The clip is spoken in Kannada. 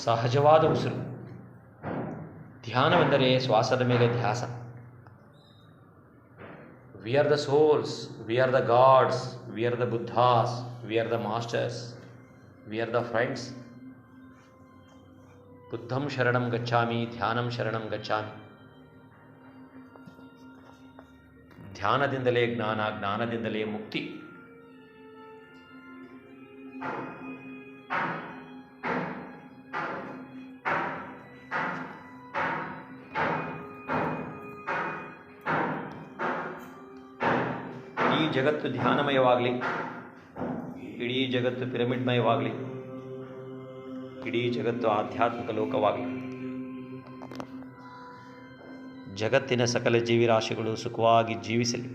ಸಹಜವಾದ ಉಸಿರು. ಧ್ಯಾನವೆಂದರೆ ಶ್ವಾಸದ ಮೇಲೆ ಧ್ಯಾಸ. We are the souls, we are the gods, we are the Buddhas, we are the masters, we are the friends. ಬುದ್ಧಂ ಶರಣಂ ಗಚ್ಚಾಮಿ, ಧ್ಯಾನಂ ಶರಣಂ ಗಚ್ಚಾಮಿ. ಧ್ಯಾನದಿಂದಲೇ ಜ್ಞಾನ, ಜ್ಞಾನದಿಂದಲೇ ಮುಕ್ತಿ. ಇಡೀ ಜಗತ್ತು ಧ್ಯಾನಮಯವಾಗಲಿ, ಇಡೀ ಜಗತ್ತು ಪಿರಮಿಡ್ಮಯವಾಗಲಿ, ಇಡೀ ಜಗತ್ತು ಆಧ್ಯಾತ್ಮಿಕ ಲೋಕವಾಗಲಿ. ಜಗತ್ತಿನ ಸಕಲ ಜೀವಿರಾಶಿಗಳು ಸುಖವಾಗಿ ಜೀವಿಸಲಿ.